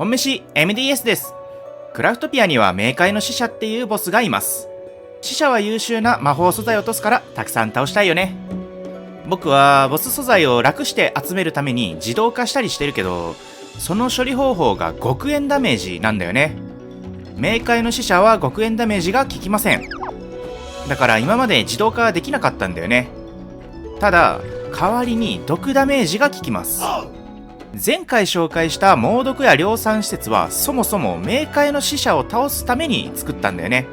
本飯 MDS です。クラフトピアには冥界の使者っていうボスがいます。使者は優秀な魔法素材を落とすからたくさん倒したいよね。僕はボス素材を楽して集めるために自動化したりしてるけど、その処理方法が極限ダメージなんだよね。冥界の使者は極限ダメージが効きません。だから今まで自動化はできなかったんだよね。ただ代わりに毒ダメージが効きます。前回紹介した猛毒や量産施設はそもそも冥界の使者を倒すために作ったんだよね。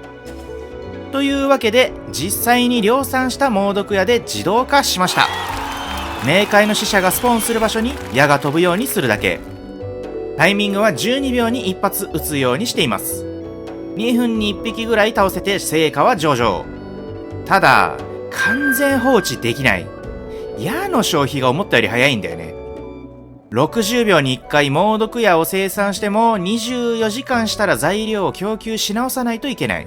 というわけで実際に量産した猛毒矢で自動化しました。冥界の使者がスポーンする場所に矢が飛ぶようにするだけ。タイミングは12秒に1発撃つようにしています。2分に1匹ぐらい倒せて成果は上々。ただ完全放置できない。矢の消費が思ったより早いんだよね。60秒に1回猛毒矢を生産しても24時間したら材料を供給し直さないといけない。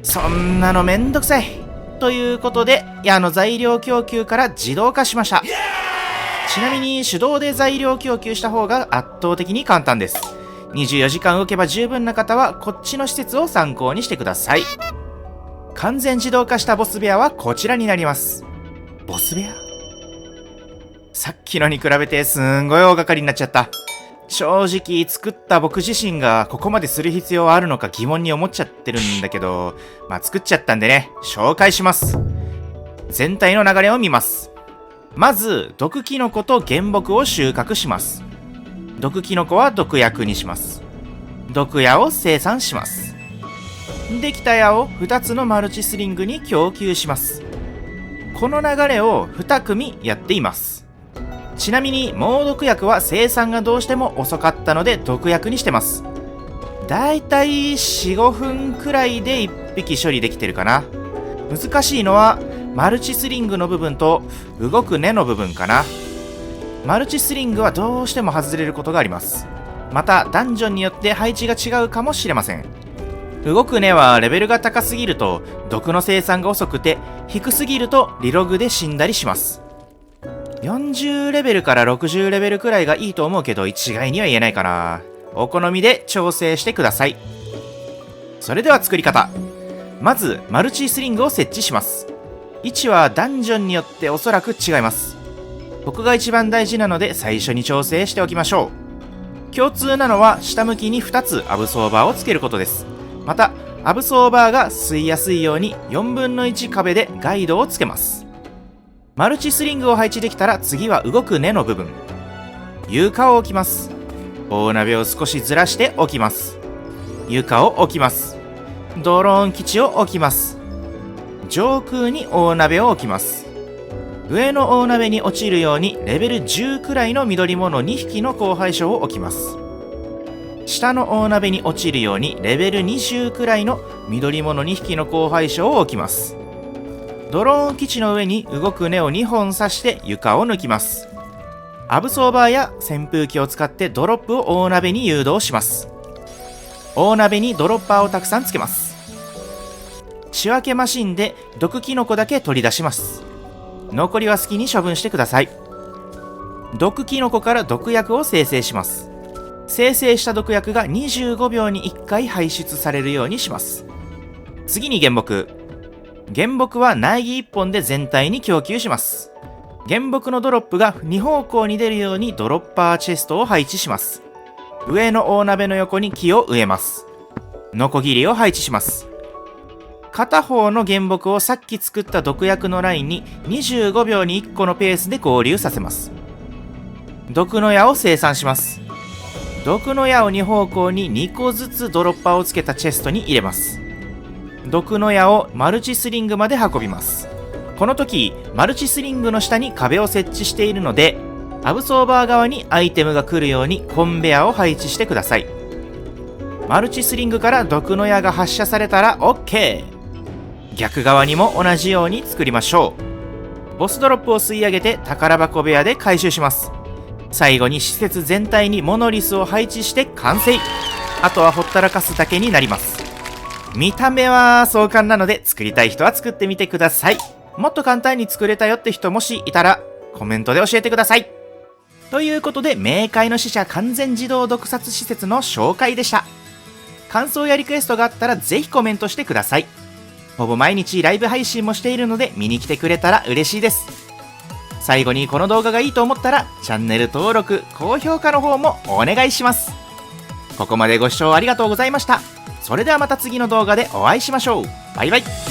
そんなのめんどくさい。ということで矢の材料供給から自動化しました。ちなみに手動で材料供給した方が圧倒的に簡単です。24時間動けば十分な方はこっちの施設を参考にしてください。完全自動化したボス部屋はこちらになります。ボス部屋？さっきのに比べてすんごい大掛かりになっちゃった。正直作った僕自身がここまでする必要はあるのか疑問に思っちゃってるんだけど、作っちゃったんでね、紹介します。全体の流れを見ます。まず毒キノコと原木を収穫します。毒キノコは毒薬にします。毒矢を生産します。できた矢を2つのマルチスリングに供給します。この流れを2組やっています。ちなみに猛毒薬は生産がどうしても遅かったので毒薬にしてます。だいたい 4,5 分くらいで1匹処理できてるかな。難しいのはマルチスリングの部分と動く根の部分かな。マルチスリングはどうしても外れることがあります。またダンジョンによって配置が違うかもしれません。動く根はレベルが高すぎると毒の生産が遅くて、低すぎるとリログで死んだりします。40レベルから60レベルくらいがいいと思うけど一概には言えないかな。お好みで調整してください。それでは作り方。まずマルチスリングを設置します。位置はダンジョンによっておそらく違います。僕が一番大事なので最初に調整しておきましょう。共通なのは下向きに2つアブソーバーをつけることです。またアブソーバーが吸いやすいように4分の1壁でガイドをつけます。マルチスリングを配置できたら次は動く根の部分。床を置きます。大鍋を少しずらして置きます。床を置きます。ドローン基地を置きます。上空に大鍋を置きます。上の大鍋に落ちるようにレベル10くらいの緑物2匹の交配種を置きます。下の大鍋に落ちるようにレベル20くらいの緑物2匹の交配種を置きます。ドローン基地の上に動く根を2本刺して床を抜きます。アブソーバーや扇風機を使ってドロップを大鍋に誘導します。大鍋にドロッパーをたくさんつけます。仕分けマシンで毒キノコだけ取り出します。残りは好きに処分してください。毒キノコから毒薬を生成します。生成した毒薬が25秒に1回排出されるようにします。次に原木。原木は苗木1本で全体に供給します。原木のドロップが2方向に出るようにドロッパーチェストを配置します。上の大鍋の横に木を植えます。ノコギリを配置します。片方の原木をさっき作った毒薬のラインに25秒に1個のペースで合流させます。毒の矢を生産します。毒の矢を2方向に2個ずつドロッパーをつけたチェストに入れます。毒の矢をマルチスリングまで運びます。この時マルチスリングの下に壁を設置しているので、アブソーバー側にアイテムが来るようにコンベアを配置してください。マルチスリングから毒の矢が発射されたら OK。 逆側にも同じように作りましょう。ボスドロップを吸い上げて宝箱部屋で回収します。最後に施設全体にモノリスを配置して完成。あとはほったらかすだけになります。見た目は壮観なので作りたい人は作ってみてください。もっと簡単に作れたよって人もしいたらコメントで教えてください。ということで、冥界の使者完全自動毒殺施設の紹介でした。感想やリクエストがあったらぜひコメントしてください。ほぼ毎日ライブ配信もしているので見に来てくれたら嬉しいです。最後にこの動画がいいと思ったらチャンネル登録、高評価の方もお願いします。ここまでご視聴ありがとうございました。それではまた次の動画でお会いしましょう。バイバイ。